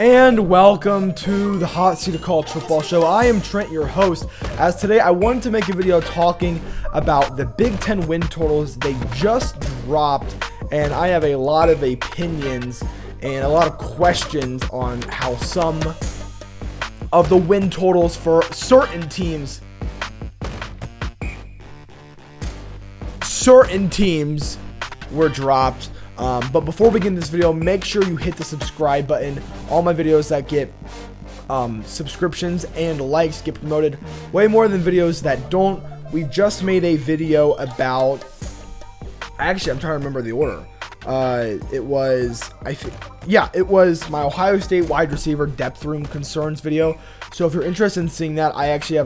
And welcome to the Hot Seat of College Football Show. I am Trent, your host, as today I wanted to make a video talking about the Big Ten win totals. They just dropped, and I have a lot of opinions and a lot of questions on how some of the win totals for certain teams were dropped. But before we begin this video, make sure you hit the subscribe button. All my videos that get subscriptions and likes get promoted way more than videos that don't. We just made a video about, actually, I'm trying to remember the order. It was my Ohio State wide receiver depth room concerns video. So if you're interested in seeing that, I think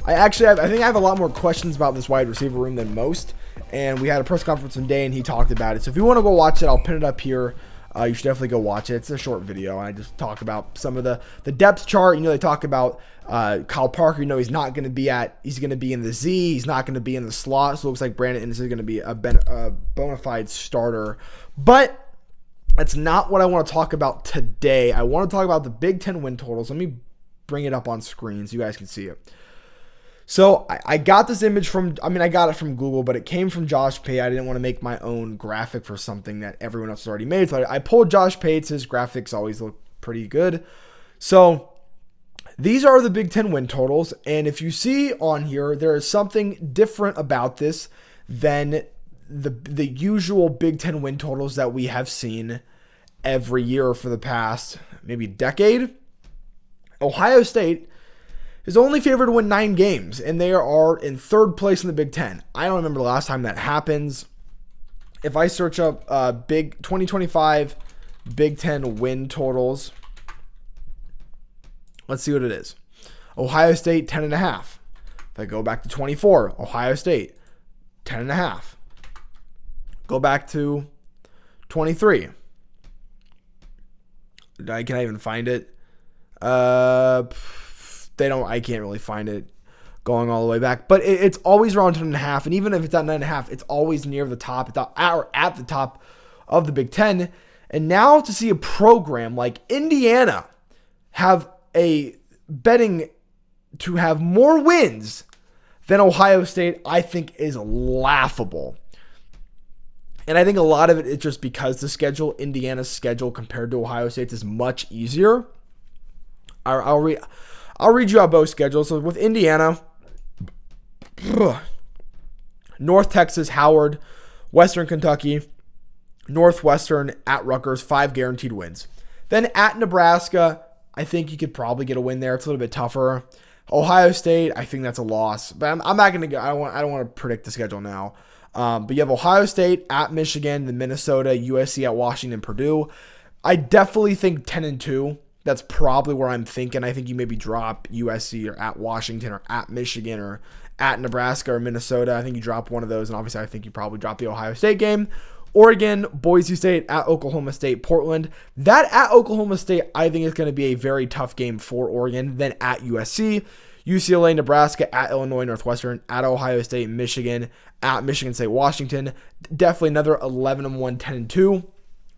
I have a lot more questions about this wide receiver room than most. And we had a press conference today, and he talked about it. So if you want to go watch it, I'll pin it up here. You should definitely go watch it. It's a short video. I just talk about some of the depth chart. They talk about Kyle Parker. He's not going to be he's going to be in the Z. He's not going to be in the slot. So it looks like Brandon Inniss is going to be a bona fide starter. But that's not what I want to talk about today. I want to talk about the Big Ten win totals. Let me bring it up on screen so you guys can see it. So I got this image I got it from Google, but it came from Josh Pate. I didn't want to make my own graphic for something that everyone else has already made. So I pulled Josh Pate's. His graphics always look pretty good. So these are the Big Ten win totals. And if you see on here, there is something different about this than the usual Big Ten win totals that we have seen every year for the past maybe decade. Ohio State is only favored to win 9 games, and they are in 3rd place in the Big Ten. I don't remember the last time that happens. If I search up big 2025 Big Ten win totals, let's see what it is. Ohio State 10.5. If I go back to 24, Ohio State 10.5. Go back to 23. Can I even find it? I can't really find it going all the way back, but it's always around 10.5. And even if it's at 9.5, it's always near the top, at the top of the Big Ten. And now to see a program like Indiana have a betting to have more wins than Ohio State, I think is laughable. And I think a lot of it is just because Indiana's schedule compared to Ohio State's is much easier. I'll read you out both schedules. So with Indiana, North Texas, Howard, Western Kentucky, Northwestern, at Rutgers, 5 guaranteed wins. Then at Nebraska, I think you could probably get a win there. It's a little bit tougher. Ohio State, I think that's a loss. But I'm not going to go. I don't want to predict the schedule now. But you have Ohio State, at Michigan, then Minnesota, USC, at Washington, Purdue. I definitely think 10-2. That's probably where I'm thinking. I think you maybe drop USC or at Washington or at Michigan or at Nebraska or Minnesota. I think you drop one of those, and obviously I think you probably drop the Ohio State game. Oregon, Boise State, at Oklahoma State, Portland. That at Oklahoma State, I think is going to be a very tough game for Oregon. Then at USC, UCLA, Nebraska, at Illinois, Northwestern, at Ohio State, Michigan, at Michigan State, Washington. Definitely another 11-1, 10-2.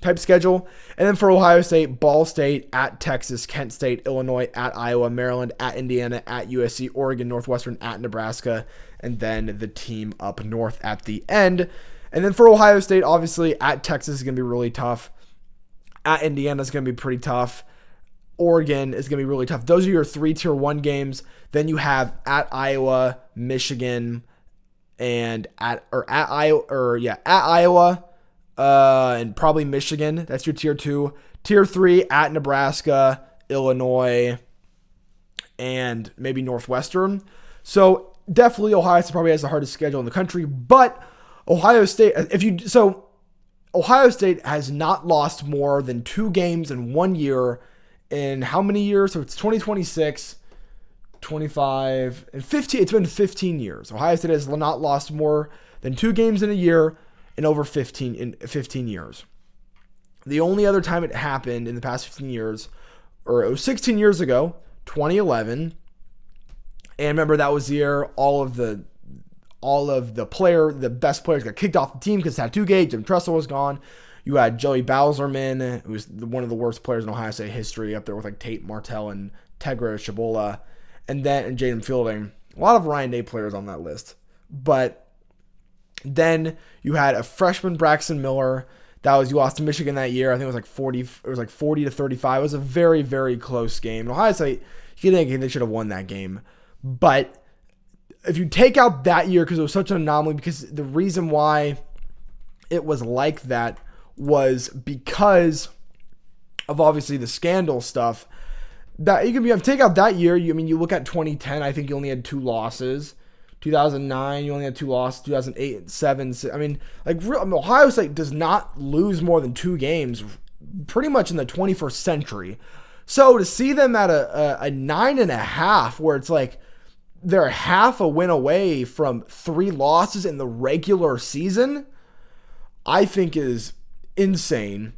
type schedule. And then for Ohio State, Ball State, at Texas, Kent State, Illinois, at Iowa, Maryland, at Indiana, at USC, Oregon, Northwestern, at Nebraska, and then the team up north at the end. And then for Ohio State, obviously, at Texas is going to be really tough. At Indiana is going to be pretty tough. Oregon is going to be really tough. Those are your 3 Tier 1 games. Then you have at Iowa, Michigan, and at Iowa, and probably Michigan. That's your Tier 2. Tier 3 at Nebraska, Illinois, and maybe Northwestern. So definitely Ohio State probably has the hardest schedule in the country. But Ohio State, Ohio State has not lost more than 2 games in 1 year in how many years? So it's 2026, 25, and 15. It's been 15 years. Ohio State has not lost more than 2 games in a year in over 15 years. The only other time it happened in the past 15 years, or it was 16 years ago, 2011. And remember, that was the year all of the best players got kicked off the team because Tattoo Gate, Jim Tressel was gone. You had Joey Bowserman, who's one of the worst players in Ohio State history, up there with like Tate Martell and Tegra Chabola, and Jaden Fielding. A lot of Ryan Day players on that list. But then you had a freshman, Braxton Miller. You lost to Michigan that year. I think it was like 40. It was like 40-35. It was a very, very close game. Ohio State, you think they should have won that game. But if you take out that year, because it was such an anomaly, because the reason why it was like that was because of obviously the scandal stuff. That you can take out that year. You look at 2010. I think you only had 2 losses. 2009, you only had 2 losses. 2008, 7. Ohio State does not lose more than 2 games, pretty much in the 21st century. So to see them at a 9.5, where it's like they're half a win away from 3 losses in the regular season, I think is insane.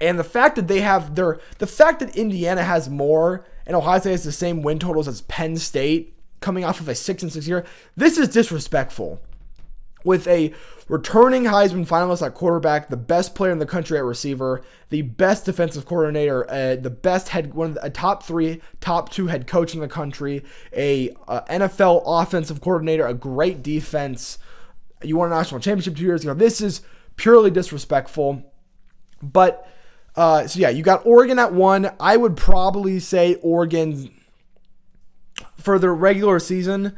And the fact that the fact that Indiana has more and Ohio State has the same win totals as Penn State, coming off of a 6-6 year, this is disrespectful. With a returning Heisman finalist at quarterback, the best player in the country at receiver, the best defensive coordinator, the best top 2 head coach in the country, a NFL offensive coordinator, a great defense. You won a national championship 2 years ago. This is purely disrespectful. But you got Oregon at 1. I would probably say Oregon for the regular season.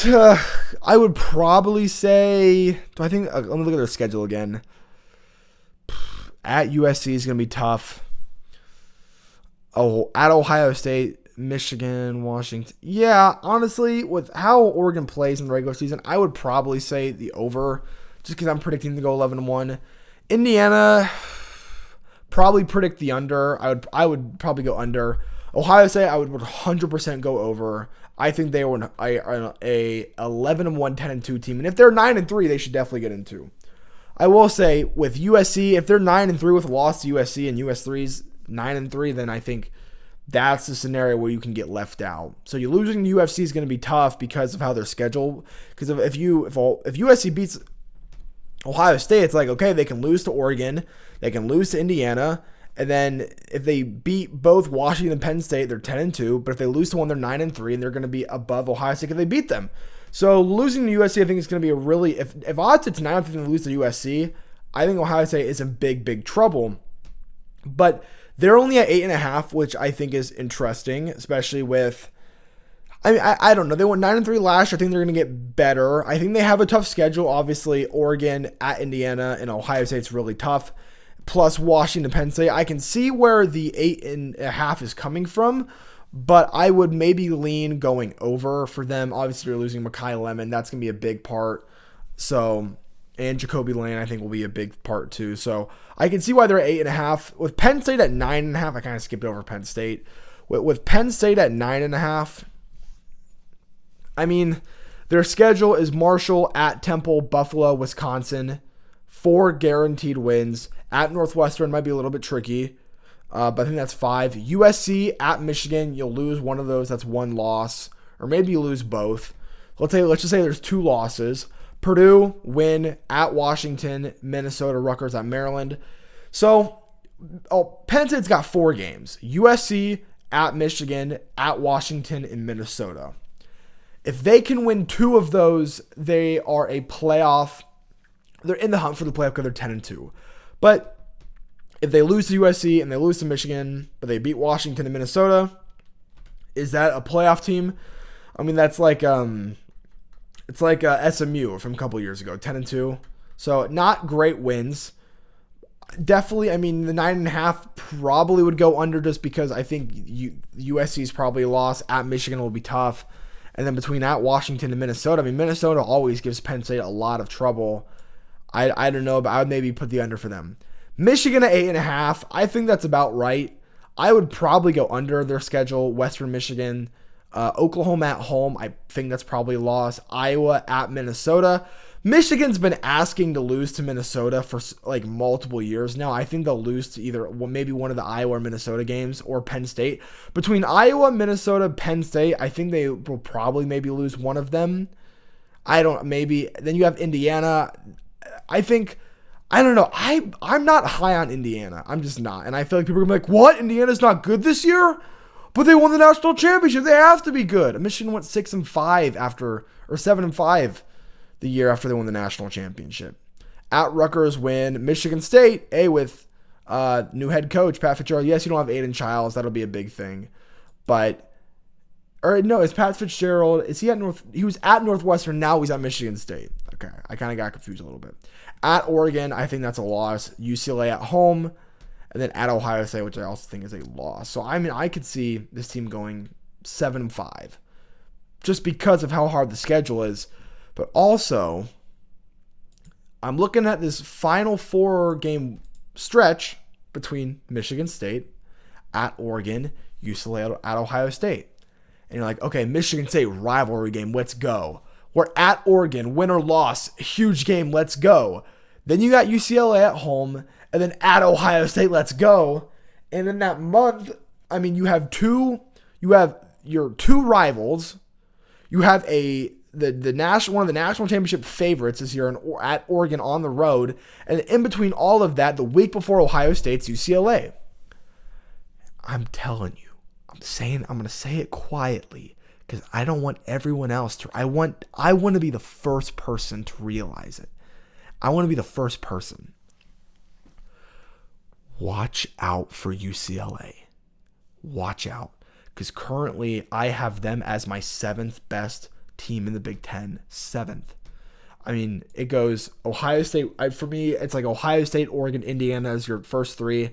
I would probably say, let me look at their schedule again. At USC is going to be tough. Oh, at Ohio State, Michigan, Washington. Yeah, honestly, with how Oregon plays in the regular season, I would probably say the over, just because I'm predicting to go 11-1. Indiana, probably predict the under. I would probably go under. Ohio State, I would 100% go over. I think they were a 11-1, 10-2 team. And if they're 9-3, they should definitely get into. I will say, with USC, if they're 9-3 with a loss to USC and US3's 9-3, then I think that's the scenario where you can get left out. So you losing to UFC is going to be tough because of how their schedule. Because if USC beats Ohio State, it's like, okay, they can lose to Oregon, they can lose to Indiana, and then if they beat both Washington and Penn State, they're 10-2. But if they lose to one, they're 9-3, and they're going to be above Ohio State if they beat them. So losing to USC, I think is going to be a really, if odds it's 9-3 and lose to USC, I think Ohio State is in big, big trouble. But they're only at 8.5, which I think is interesting, especially with, I don't know. They went 9-3 last year. I think they're going to get better. I think they have a tough schedule. Obviously, Oregon at Indiana and Ohio State's really tough. Plus Washington, Penn State. I can see where the 8.5 is coming from, but I would maybe lean going over for them. Obviously, you're losing Mekhi Lemon. That's going to be a big part. So, and Jacoby Lane, I think, will be a big part too. So, I can see why they're at 8.5. With Penn State at 9.5, I kind of skipped over Penn State. With Penn State at 9.5, their schedule is Marshall, at Temple, Buffalo, Wisconsin. 4 guaranteed wins. At Northwestern might be a little bit tricky, but I think that's 5. USC at Michigan, you'll lose one of those. That's 1 loss, or maybe you lose both. Let's just say there's 2 losses. Purdue win at Washington, Minnesota, Rutgers at Maryland. So Penn State's got 4 games: USC, at Michigan, at Washington, and Minnesota. If they can win 2 of those, they are a playoff. They're in the hunt for the playoff because they're 10-2. But if they lose to USC and they lose to Michigan, but they beat Washington and Minnesota, is that a playoff team? That's like it's like SMU from a couple years ago, 10-2. So not great wins. Definitely, the 9.5 probably would go under just because I think USC's probably lost. At Michigan will be tough. And then between at Washington and Minnesota, Minnesota always gives Penn State a lot of trouble. I don't know, but I would maybe put the under for them. Michigan at 8.5, I think that's about right. I would probably go under their schedule. Western Michigan, Oklahoma at home, I think that's probably a loss. Iowa at Minnesota. Michigan's been asking to lose to Minnesota for like multiple years now. I think they'll lose to maybe one of the Iowa or Minnesota games or Penn State. Between Iowa, Minnesota, Penn State, I think they will probably maybe lose one of them. Then you have Indiana. I think I don't know. I'm not high on Indiana. I'm just not. And I feel like people are going to be like, what? Indiana's not good this year? But they won the national championship. They have to be good. Michigan went 6-5 after, or 7-5 the year after they won the national championship. At Rutgers win. Michigan State, with new head coach, Pat Fitzgerald. Yes, you don't have Aiden Childs. That'll be a big thing. But, or no, is Pat Fitzgerald, is he at he was at Northwestern, now he's at Michigan State. Okay, I kind of got confused a little bit. At Oregon, I think that's a loss. UCLA at home, and then at Ohio State, which I also think is a loss. So, I mean, I could see this team going 7-5 just because of how hard the schedule is. But also, I'm looking at this final 4-game stretch between Michigan State, at Oregon, UCLA at Ohio State. And you're like, okay, Michigan State rivalry game, let's go. We're at Oregon, win or loss, huge game, let's go. Then you got UCLA at home, and then at Ohio State, let's go. And in that month, I mean, you have your two rivals. You have the one of the national championship favorites this year at Oregon on the road, and in between all of that, the week before Ohio State's UCLA. I'm telling you, I'm going to say it quietly because I don't want everyone else to. I want to be the first person to realize it. I want to be the first person. Watch out for UCLA. Watch out, because currently I have them as my 7th best team in the Big Ten. 7th. I mean, it goes Ohio State. For me, it's like Ohio State, Oregon, Indiana as your first 3.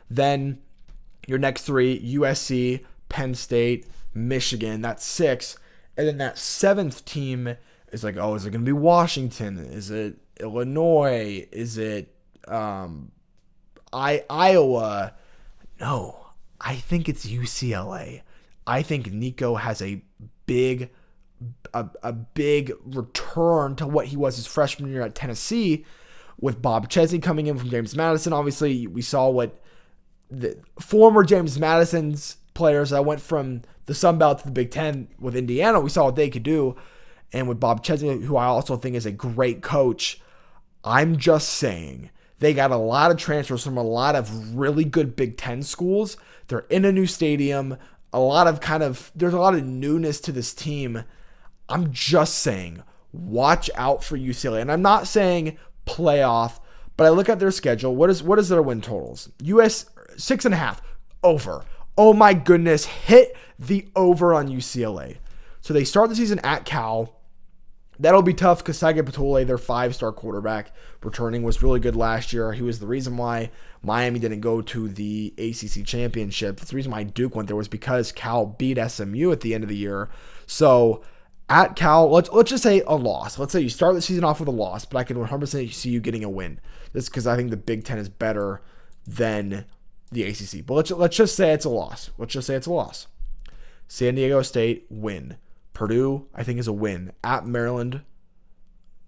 Then your next 3, USC, Penn State, Michigan. That's 6. And then that 7th team is like, is it going to be Washington? Is it Illinois? Is it Iowa? No, I think it's UCLA. I think Nico has a big return to what he was his freshman year at Tennessee, with Bob Chesney coming in from James Madison. Obviously, we saw what the former James Madison's players that went from the Sun Belt to the Big Ten with Indiana, we saw what they could do. And with Bob Chesney, who I also think is a great coach, I'm just saying they got a lot of transfers from a lot of really good Big Ten schools. They're in a new stadium. There's a lot of newness to this team. I'm just saying, watch out for UCLA. And I'm not saying playoff, but I look at their schedule. What is their win totals? US 6.5 over. Oh my goodness, hit the over on UCLA. So they start the season at Cal. That'll be tough because Saiga Patule, their 5-star quarterback, returning, was really good last year. He was the reason why Miami didn't go to the ACC championship. The reason why Duke went there was because Cal beat SMU at the end of the year. So at Cal, let's just say a loss. Let's say you start the season off with a loss, but I can 100% see you getting a win. Just because I think the Big Ten is better than the ACC. But let's just say it's a loss. San Diego State, win. Purdue, I think, is a win. At Maryland,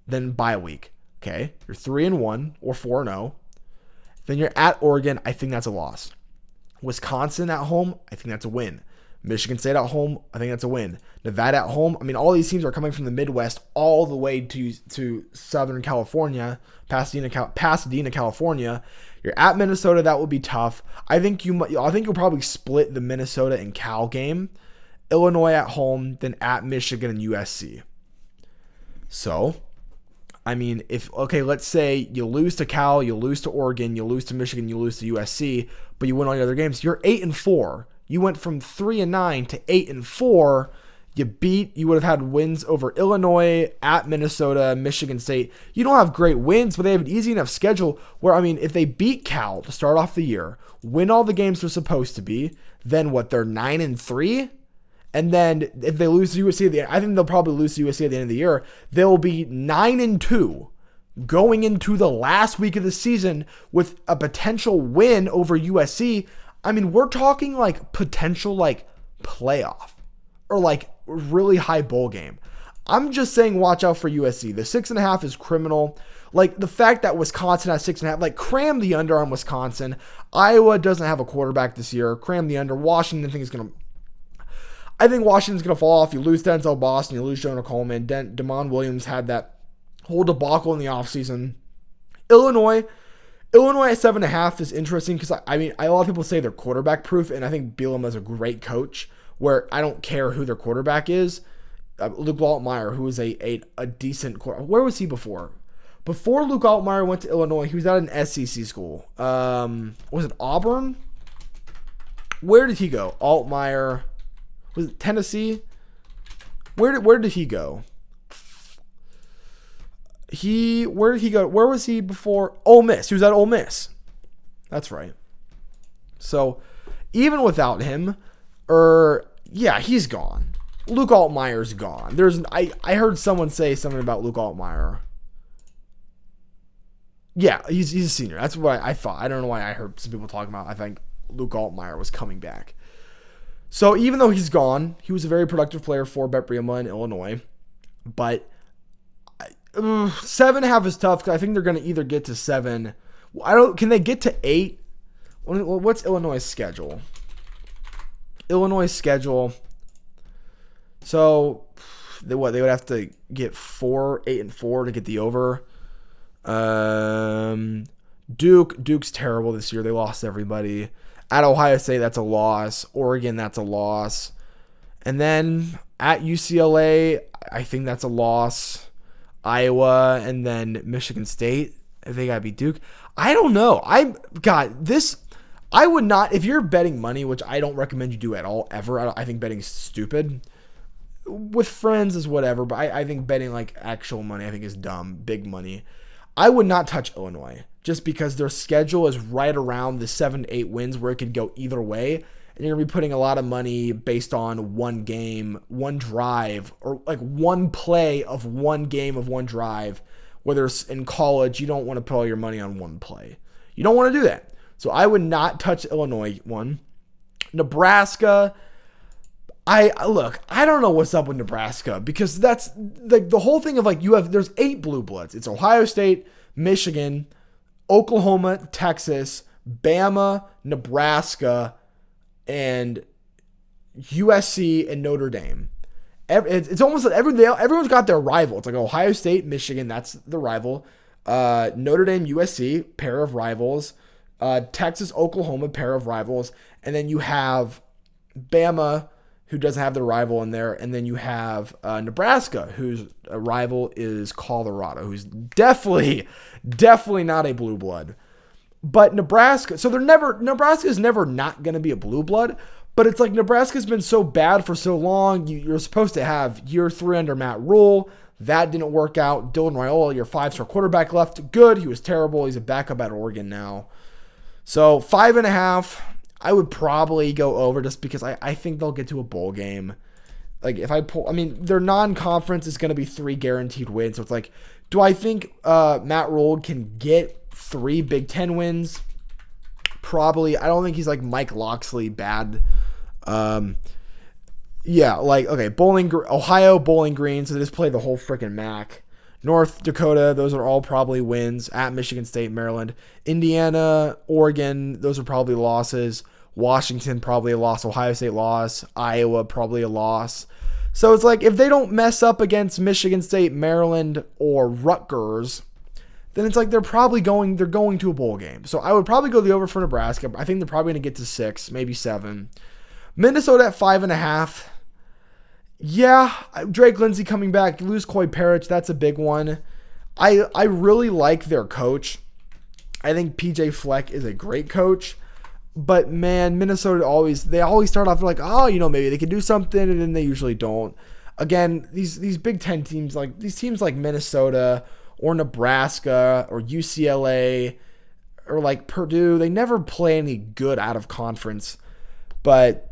then bye week. Okay, you're 3-1 or 4-0. Then you're at Oregon. I think that's a loss. Wisconsin at home, I think that's a win. Michigan State at home, I think that's a win. Nevada at home, I mean, all these teams are coming from the Midwest all the way to Southern California, Pasadena, California. You're at Minnesota, that will be tough. I think you'll probably split the Minnesota and Cal game. Illinois at home, then at Michigan and USC. So, I mean, let's say you lose to Cal, you lose to Oregon, you lose to Michigan, you lose to USC, but you win all your other games. You're 8-4. You went from 3-9 to 8-4. You would have had wins over Illinois, at Minnesota, Michigan State. You don't have great wins, but they have an easy enough schedule where, I mean, if they beat Cal to start off the year, win all the games they're supposed to be, then they're 9-3? And then if they lose to USC at the end, I think they'll probably lose to USC at the end of the year. They'll be 9-2 going into the last week of the season with a potential win over USC. I mean, we're talking like potential like playoff or like really high bowl game. I'm just saying watch out for USC. The 6.5 is criminal. Like the fact that Wisconsin has 6.5, like cram the under on Wisconsin. Iowa doesn't have a quarterback this year. Cram the under. Washington I think Washington's going to fall off. You lose Denzel Boston, you lose Jonah Coleman. Damon Williams had that whole debacle in the offseason. Illinois at 7.5 is interesting because I mean, a lot of people say they're quarterback proof, and I think Bielema is a great coach where I don't care who their quarterback is. Luke Altmaier, who is a decent quarterback. Where was he before? Before Luke Altmaier went to Illinois, he was at an SEC school. Was it Auburn? Where did he go? Altmaier. Was it Tennessee? Where did he go? Where did he go? Where was he before? Ole Miss. He was at Ole Miss. That's right. So even without him, yeah, he's gone. Luke Altmaier's gone. I heard someone say something about Luke Altmaier. Yeah, he's a senior. That's what I thought. I don't know why I heard some people talking about. I think Luke Altmaier was coming back. So even though he's gone, he was a very productive player for Bret Bielema in Illinois. But 7.5 is tough because I think they're going to either get to 7. Can they get to 8? What's Illinois' schedule? So they would have to get 8 and 4 to get the over. Duke's terrible this year. They lost everybody. At Ohio State, that's a loss. Oregon, that's a loss. And then at UCLA, I think that's a loss. Iowa, and then Michigan State. They got to beat Duke. I don't know. I would not, if you're betting money, which I don't recommend you do at all, ever. I think betting's stupid. With friends is whatever, but I think betting like actual money, I think is dumb. Big money. I would not touch Illinois just because their schedule is right around the 7 to 8 wins where it could go either way. And you're going to be putting a lot of money based on one game, one drive, or like one play of one game of one drive. Whether it's in college, you don't want to put all your money on one play. You don't want to do that. So I would not touch Illinois one. Nebraska, I don't know what's up with Nebraska because that's like the whole thing of like there's 8 blue bloods. It's Ohio State, Michigan, Oklahoma, Texas, Bama, Nebraska, and USC and Notre Dame. It's almost like everyone's got their rival. It's like Ohio State, Michigan, that's the rival. Notre Dame, USC, pair of rivals. Texas, Oklahoma, pair of rivals. And then you have Bama, who doesn't have their rival in there. And then you have Nebraska, whose rival is Colorado, who's definitely not a blue blood. But Nebraska is never not going to be a blue blood. But it's like Nebraska's been so bad for so long. You're supposed to have year 3 under Matt Rule. That didn't work out. Dylan Raiola, your 5-star quarterback, left. Good. He was terrible. He's a backup at Oregon now. So 5.5, I would probably go over just because I think they'll get to a bowl game. Like if their non-conference is going to be 3 guaranteed wins. So it's like, do I think Matt Rule can get 3 Big Ten wins? Probably. I don't think he's like Mike Locksley bad. Yeah, like, okay, Ohio, Bowling Green, so they just play the whole freaking MAC. North Dakota, those are all probably wins. At Michigan State, Maryland. Indiana, Oregon, those are probably losses. Washington, probably a loss. Ohio State, loss. Iowa, probably a loss. So it's like, if they don't mess up against Michigan State, Maryland, or Rutgers, then it's like they're going to a bowl game. So I would probably go the over for Nebraska. I think they're probably going to get to 6, maybe 7. Minnesota at 5.5. Yeah, Drake Lindsey coming back. Lose Coy Parrish, that's a big one. I really like their coach. I think PJ Fleck is a great coach. But man, Minnesota always start off like, maybe they can do something, and then they usually don't. Again, these Big Ten teams, like these teams like Minnesota or Nebraska or UCLA or like Purdue, they never play any good out of conference. But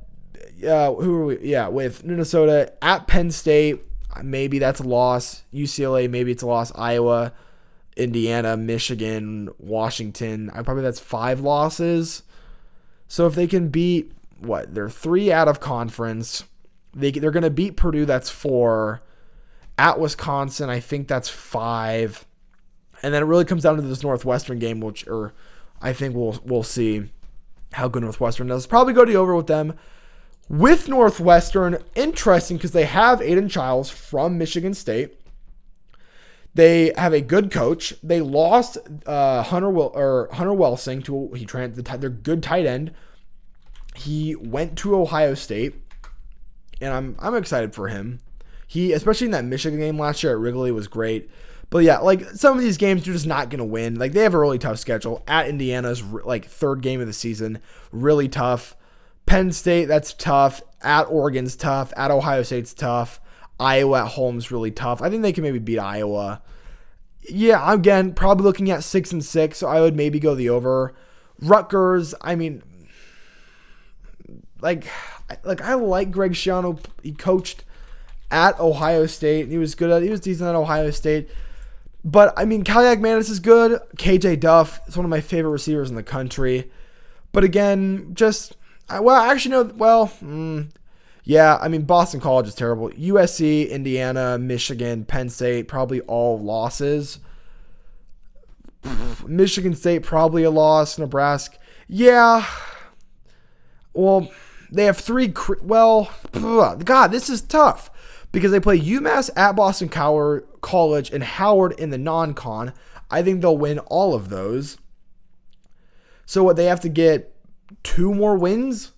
who are we? Yeah, with Minnesota at Penn State, maybe that's a loss. UCLA, maybe it's a loss. Iowa, Indiana, Michigan, Washington, that's 5 losses. So if they can beat they're 3 out of conference. They're going to beat Purdue. That's 4. At Wisconsin, I think that's 5. And then it really comes down to this Northwestern game, I think we'll see how good Northwestern does. Probably go to the over with them. With Northwestern, interesting because they have Aiden Childs from Michigan State. They have a good coach. They lost Hunter Welsing to their good tight end. He went to Ohio State, and I'm excited for him. He, especially in that Michigan game last year at Wrigley, was great. But yeah, like some of these games you're just not going to win. Like they have a really tough schedule. At Indiana's like third game of the season, really tough. Penn State, that's tough. At Oregon's tough. At Ohio State's tough. Iowa at home's really tough. I think they can maybe beat Iowa. Yeah, again, probably looking at 6-6, so I would maybe go the over. Rutgers, I mean, I like Greg Schiano. He coached at Ohio State. He was decent at Ohio State. But, I mean, Kaliakmanis is good. KJ Duff is one of my favorite receivers in the country. But again, yeah, I mean, Boston College is terrible. USC, Indiana, Michigan, Penn State, probably all losses. Michigan State, probably a loss. Nebraska, yeah. Well, they have God, this is tough. Because they play UMass at Boston College and Howard in the non-con. I think they'll win all of those. So they have to get 2 more wins.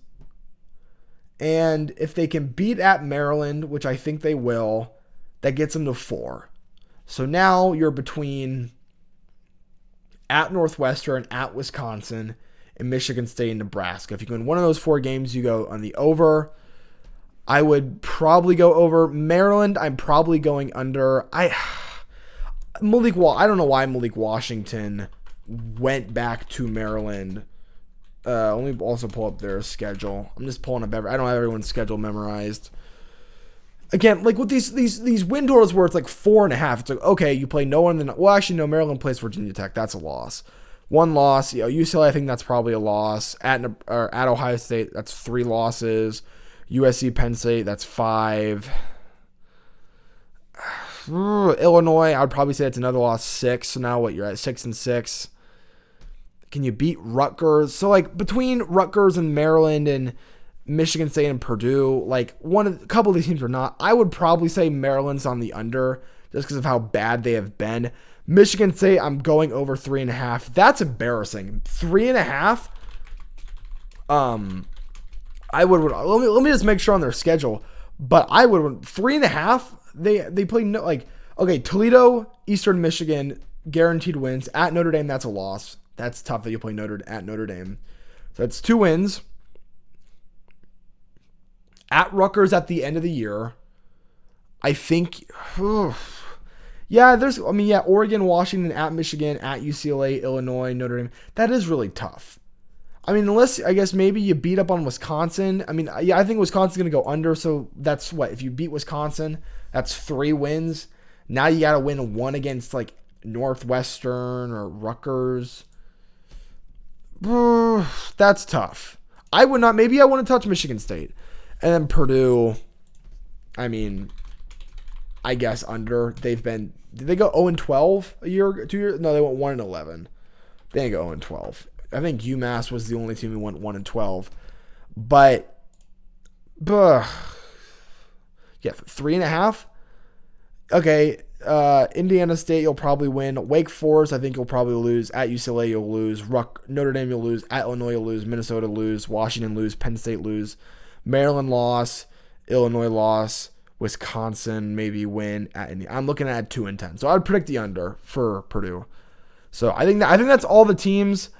And if they can beat at Maryland, which I think they will, that gets them to 4. So now you're between at Northwestern, at Wisconsin, and Michigan State and Nebraska. If you can win one of those 4 games, you go on the over. I would probably go over. Maryland, I'm probably going under. I don't know why Malik Washington went back to Maryland. Let me also pull up their schedule. I'm just pulling up I don't have everyone's schedule memorized. Again, like with these win totals where it's like 4.5, it's like, okay, you play no one. No, Maryland plays Virginia Tech. That's a loss. 1 loss. UCLA, I think that's probably a loss. At Ohio State, that's 3 losses. USC, Penn State, that's 5. Illinois, I would probably say it's another loss, 6. So now what? You're at 6-6. Can you beat Rutgers? So like between Rutgers and Maryland and Michigan State and Purdue, like a couple of these teams are not. I would probably say Maryland's on the under just because of how bad they have been. Michigan State, I'm going over 3.5. That's embarrassing. 3.5. I would let me just make sure on their schedule. But I would 3.5. They play Toledo, Eastern Michigan, guaranteed wins. At Notre Dame, that's a loss. That's tough that you play at Notre Dame. So that's 2 wins. At Rutgers at the end of the year. I think, Oregon, Washington, at Michigan, at UCLA, Illinois, Notre Dame. That is really tough. I mean, unless, I guess, maybe you beat up on Wisconsin. I mean, yeah, I think Wisconsin's going to go under, so that's what? If you beat Wisconsin, that's 3 wins. Now you got to win 1 against, like, Northwestern or Rutgers. That's tough. Maybe I wouldn't touch Michigan State. And then Purdue, I mean, I guess under. Did they go 0-12 a year, 2 years? No, they went 1-11. They didn't go 0-12. I think UMass was the only team who went 1-12. But, yeah, 3.5. Okay, Indiana State, you'll probably win. Wake Forest, I think you'll probably lose. At UCLA, you'll lose. Notre Dame, you'll lose. At Illinois, you'll lose. Minnesota, lose. Washington, lose. Penn State, lose. Maryland, loss. Illinois, loss. Wisconsin, maybe win. I'm looking at 2-10. So I'd predict the under for Purdue. So I think that's all the teams.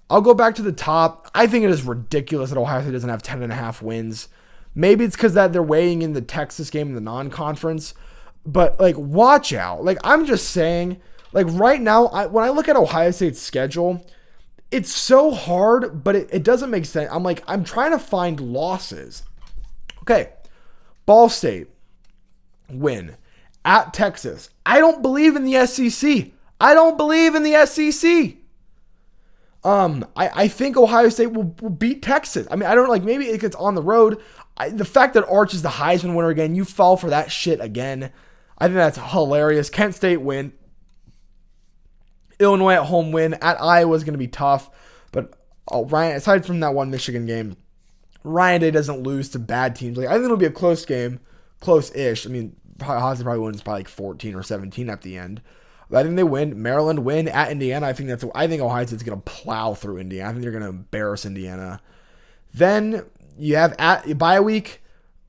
I'll go back to the top. I think it is ridiculous that Ohio State doesn't have 10.5 wins. Maybe it's because that they're weighing in the Texas game in the non-conference. But, like, watch out. Like, I'm just saying, like, right now, when I look at Ohio State's schedule, it's so hard, but it doesn't make sense. I'm trying to find losses. Okay, Ball State, win. At Texas, I don't believe in the SEC. I think Ohio State will beat Texas. I mean, I don't like, maybe it's on the road. The fact that Arch is the Heisman winner again, you fall for that shit again. I think that's hilarious. Kent State win. Illinois at home win. At Iowa is going to be tough. But Ryan, aside from that one Michigan game, Ryan Day doesn't lose to bad teams. Like, I think it'll be a close game. Close-ish. I mean, Hosty probably wins by like 14 or 17 at the end. I think they win. Maryland win at Indiana. I think Ohio State's going to plow through Indiana. I think they're going to embarrass Indiana. Then you have at bye week.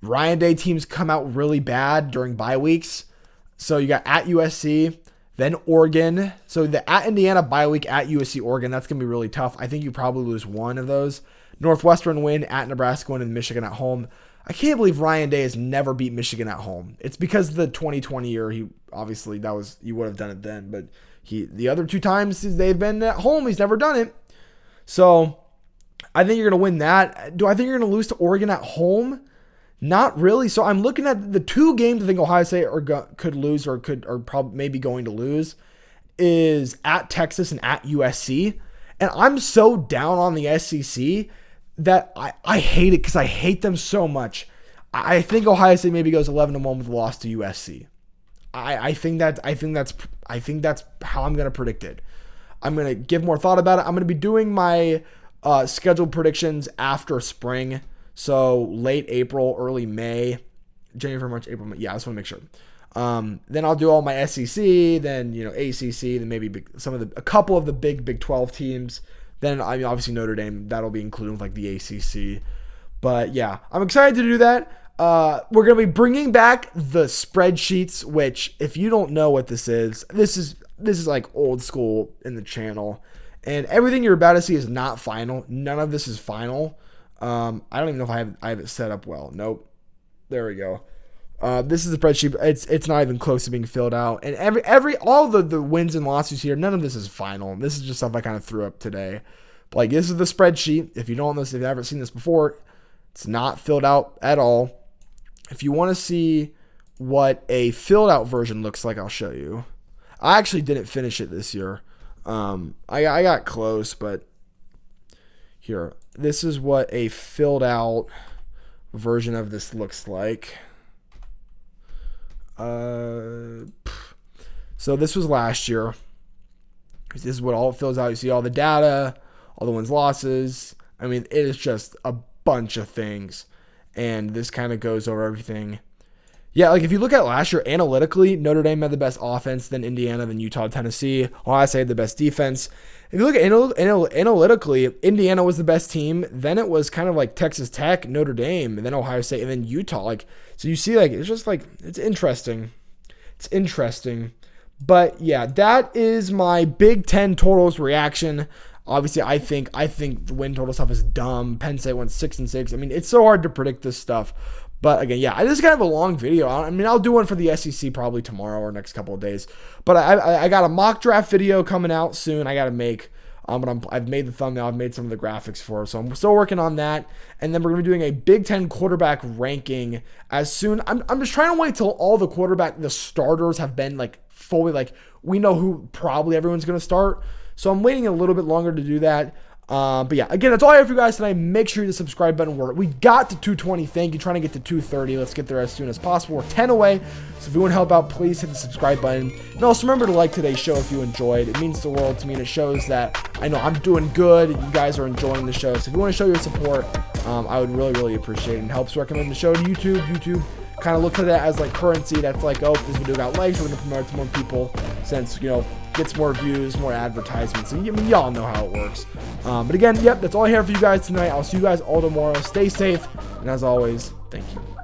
Ryan Day teams come out really bad during bye weeks. So you got at USC, then Oregon. So the at Indiana bye week, at USC, Oregon, that's going to be really tough. I think you probably lose one of those. Northwestern win, at Nebraska win, and Michigan at home. I can't believe Ryan Day has never beat Michigan at home. It's because the 2020 year, he obviously you would have done it then, but the other 2 times they've been at home, he's never done it. So I think you're going to win that. Do I think you're going to lose to Oregon at home? Not really. So I'm looking at the 2 games I think Ohio State could lose or probably maybe going to lose is at Texas and at USC. And I'm so down on the SEC that I hate it because I hate them so much. I think Ohio State maybe goes 11-1 with a loss to USC. I think that's how I'm gonna predict it. I'm gonna give more thought about it. I'm gonna be doing my scheduled predictions after spring, so late April, early May, January, February, March, April, May. Yeah, I just want to make sure. Then I'll do all my SEC, then ACC, then maybe a couple of the Big 12 teams. Then obviously Notre Dame, that'll be included with like the ACC. But yeah, I'm excited to do that. We're going to be bringing back the spreadsheets, which if you don't know what this is like old school in the channel. And everything you're about to see is not final. None of this is final. I don't even know if I have it set up well. Nope. There we go. This is the spreadsheet. It's not even close to being filled out. And all the wins and losses here, none of this is final. This is just stuff I kind of threw up today. But like, this is the spreadsheet. If you don't know this, if you've never seen this before, it's not filled out at all. If you want to see what a filled out version looks like, I'll show you. I actually didn't finish it this year. I got close, but here, this is what a filled out version of this looks like. So this was last year. This is what all it fills out. You see all the data, all the wins, losses. I mean, it is just a bunch of things. And this kind of goes over everything. Yeah, like if you look at last year analytically, Notre Dame had the best offense, then Indiana, then Utah, Tennessee. Ohio State had the best defense. If you look at analytically, Indiana was the best team. Then it was kind of like Texas Tech, Notre Dame, and then Ohio State, and then Utah. Like, so you see, like, it's just like, it's interesting. It's interesting. But yeah, that is my Big Ten totals reaction. Obviously, I think the win total stuff is dumb. Penn State went 6-6. I mean, it's so hard to predict this stuff. But again, yeah, this is kind of a long video. I mean, I'll do one for the SEC probably tomorrow or next couple of days. But I got a mock draft video coming out soon. I got to make. But I've made the thumbnail. I've made some of the graphics for it. So I'm still working on that. And then we're going to be doing a Big Ten quarterback ranking as soon. I'm just trying to wait till all the starters have been like fully, like, we know who probably everyone's going to start. So I'm waiting a little bit longer to do that. But yeah, again, that's all I have for you guys tonight. Make sure you hit the subscribe button. We got to 220. Thank you. Trying to get to 230. Let's get there as soon as possible. We're 10 away. So if you want to help out, please hit the subscribe button. And also remember to like today's show if you enjoyed. It means the world to me, and it shows that I know I'm doing good. You guys are enjoying the show. So if you want to show your support, I would really, really appreciate it. And helps recommend the show to YouTube. YouTube kind of looks at that as like currency. That's like, oh, this video got likes, we're going to promote it to more people, since, you know, gets more views, more advertisements. I mean, y'all know how it works. But again, yep, that's all I have for you guys tonight. I'll see you guys all tomorrow. Stay safe, and as always, thank you.